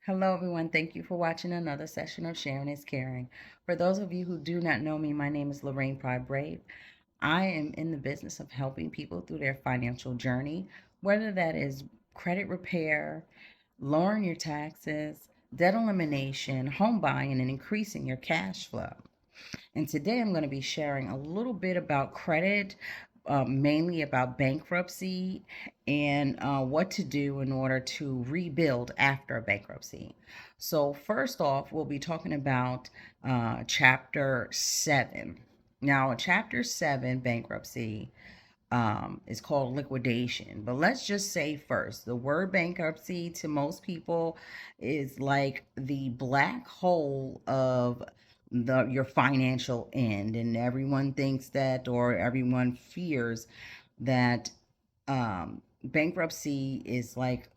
Hello, everyone. Thank you for watching another session of Sharing is Caring. For those of you who do not know me, my name is Lorraine Pride Brave. I am in the business of helping people through their financial journey, whether that is credit repair, lowering your taxes, debt elimination, home buying, and increasing your cash flow. And today I'm going to be sharing a little bit about credit, mainly about bankruptcy and what to do in order to rebuild after a bankruptcy. So, first off, we'll be talking about Chapter 7. Now, Chapter 7 bankruptcy is called liquidation. But let's just say first, the word bankruptcy to most people is like the black hole of your financial end, and everyone thinks that, or everyone fears that bankruptcy is like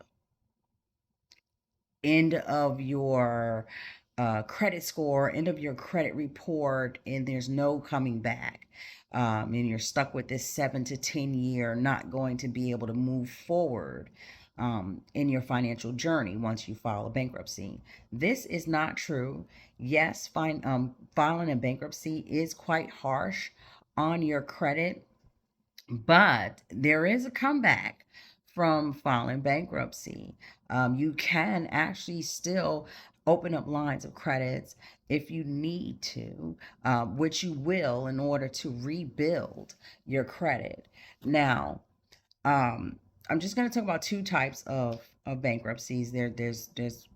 end of your credit score, end of your credit report, and there's no coming back. And you're stuck with this 7 to 10 year, not going to be able to move forward in your financial journey once you file a bankruptcy. This is not true. Yes, filing a bankruptcy is quite harsh on your credit, but there is a comeback from filing bankruptcy. You can actually still open up lines of credits if you need to, which you will in order to rebuild your credit. Now, I'm just going to talk about two types of bankruptcies. There's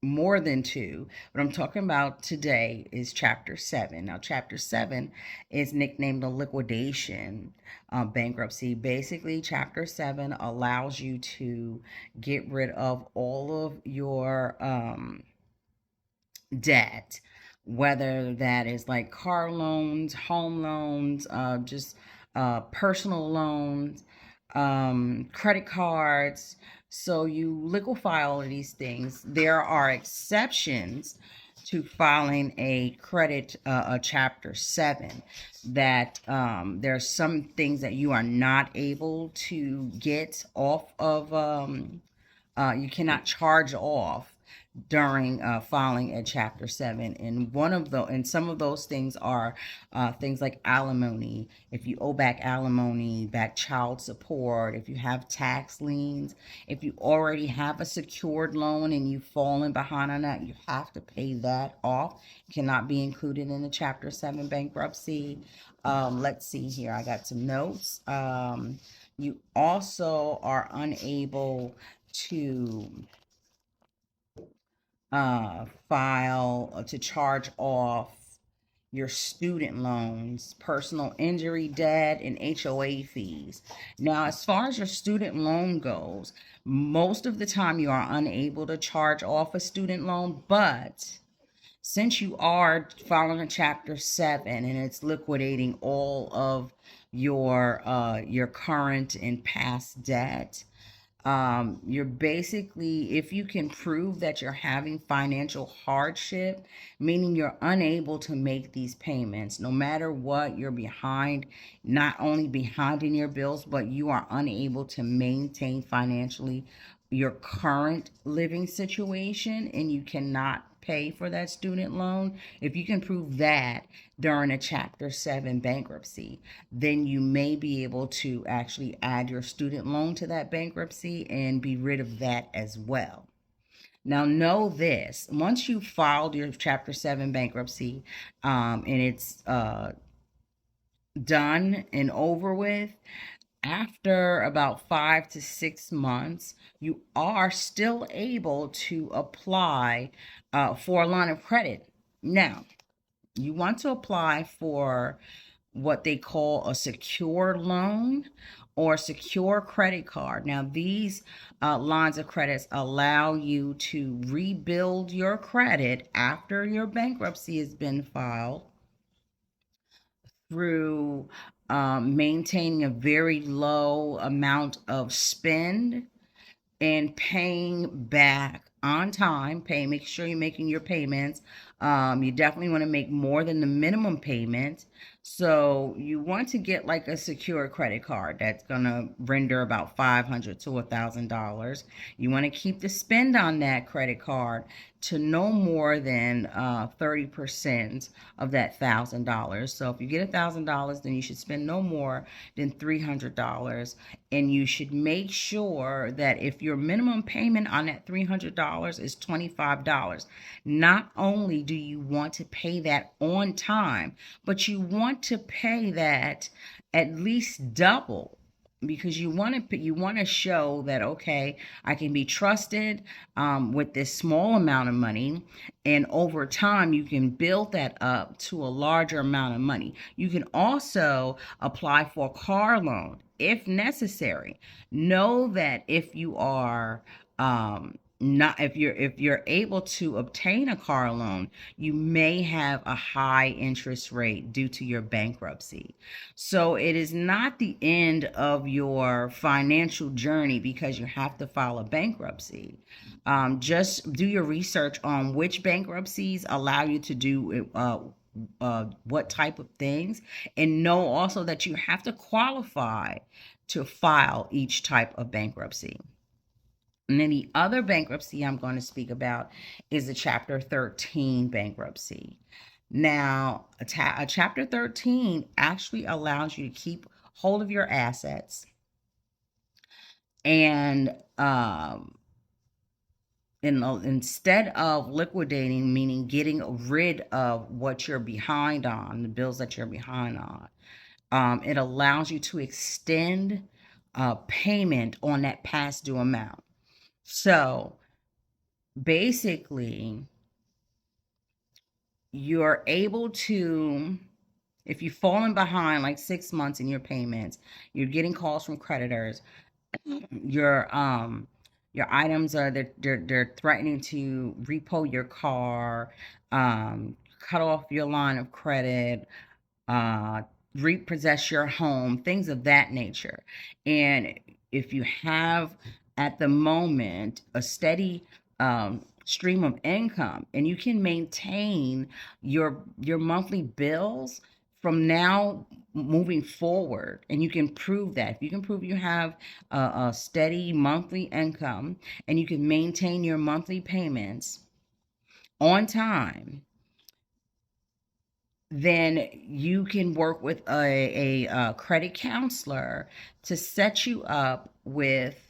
more than two. What I'm talking about today is Chapter 7. Now, Chapter 7 is nicknamed the liquidation bankruptcy. Basically, Chapter 7 allows you to get rid of all of your debt, whether that is like car loans, home loans, just personal loans, credit cards. So you liquefy all of these things. There are exceptions to filing a credit, a Chapter 7, that there are some things that you are not able to get off of, you cannot charge off during filing a Chapter 7. And some of those things are things like alimony. If you owe back alimony, back child support, if you have tax liens, if you already have a secured loan and you've fallen behind on that, you have to pay that off. It cannot be included in the Chapter 7 bankruptcy. Let's see here. I got some notes. You also are unable to file to charge off your student loans, personal injury debt, and HOA fees. Now, as far as your student loan goes, most of the time you are unable to charge off a student loan, but since you are filing a Chapter 7 and it's liquidating all of your current and past debt, you're basically, if you can prove that you're having financial hardship, meaning you're unable to make these payments, no matter what, you're behind, not only behind in your bills, but you are unable to maintain financially your current living situation and you cannot pay for that student loan. If you can prove that during a Chapter 7 bankruptcy, then you may be able to actually add your student loan to that bankruptcy and be rid of that as well. Now, know this: once you filed your Chapter 7 bankruptcy, and it's done and over with, after about 5 to 6 months, you are still able to apply for a line of credit. Now, you want to apply for what they call a secure loan or secure credit card. Now, these lines of credits allow you to rebuild your credit after your bankruptcy has been filed through maintaining a very low amount of spend and paying back on time. Make sure you're making your payments. You definitely want to make more than the minimum payment So you want to get like a secure credit card that's gonna render about $500 to $1,000. You want to keep the spend on that credit card to no more than 30% of that $1,000. So if you get $1,000, then you should spend no more than $300, and you should make sure that if your minimum payment on that $300 is $25, not only do you want to pay that on time, but you want to pay that at least double, because you want to show that, okay, I can be trusted with this small amount of money, and over time you can build that up to a larger amount of money. You can also apply for a car loan if necessary. Know that if you are not if you're able to obtain a car loan, you may have a high interest rate due to your bankruptcy. So it is not the end of your financial journey because you have to file a bankruptcy. Just do your research on which bankruptcies allow you to do what type of things, and know also that you have to qualify to file each type of bankruptcy. And then the other bankruptcy I'm going to speak about is a Chapter 13 bankruptcy. Now, a Chapter 13 actually allows you to keep hold of your assets, and instead of liquidating, meaning getting rid of what you're behind on, the bills that you're behind on, it allows you to extend payment on that past due amount. So basically, you're able to, if you've fallen behind like 6 months in your payments, you're getting calls from creditors, your items are, they're threatening to repo your car, cut off your line of credit, uh, repossess your home, things of that nature. And if you have at the moment a steady stream of income, and you can maintain your monthly bills from now moving forward, and you can prove that, if you can prove you have a steady monthly income and you can maintain your monthly payments on time, then you can work with a credit counselor to set you up with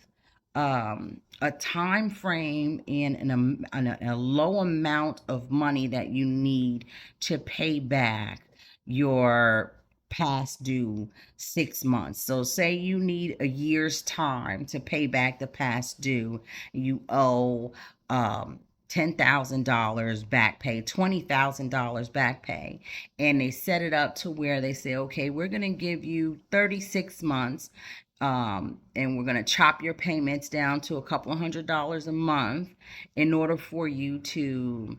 a time frame and a low amount of money that you need to pay back your past due 6 months. So say you need a year's time to pay back the past due. You owe $10,000 back pay, $20,000 back pay, and they set it up to where they say, okay, we're going to give you 36 months, and we're going to chop your payments down to a couple of $100 a month in order for you to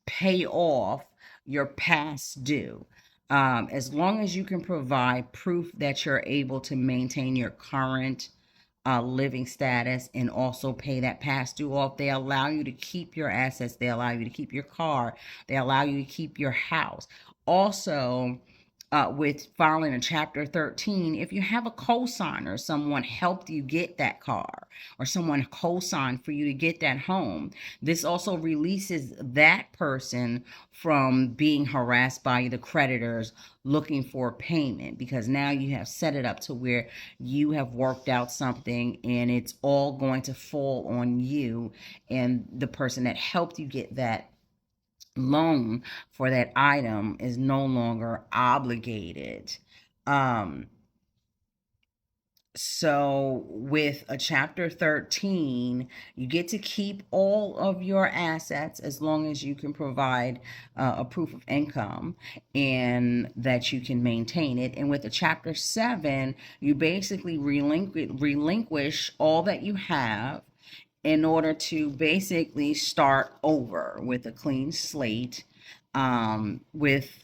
pay off your past due. As long as you can provide proof that you're able to maintain your current living status and also pay that past due off, they allow you to keep your assets, they allow you to keep your car, they allow you to keep your house. Also, with filing a Chapter 13, if you have a cosigner, someone helped you get that car, or someone co-signed for you to get that home, this also releases that person from being harassed by the creditors looking for payment, because now you have set it up to where you have worked out something and it's all going to fall on you, and the person that helped you get that loan for that item is no longer obligated. Um, so with a Chapter 13, you get to keep all of your assets as long as you can provide a proof of income and that you can maintain it. And with a Chapter 7, you basically relinquish all that you have in order to basically start over with a clean slate, with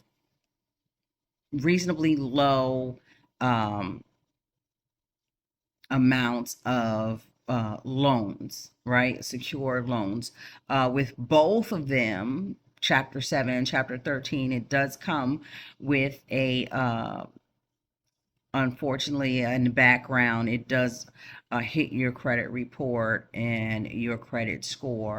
reasonably low um, amounts of loans, right? Secured loans. With both of them, chapter 7, chapter 13, it does come with a unfortunately in the background, it does hit your credit report and your credit score.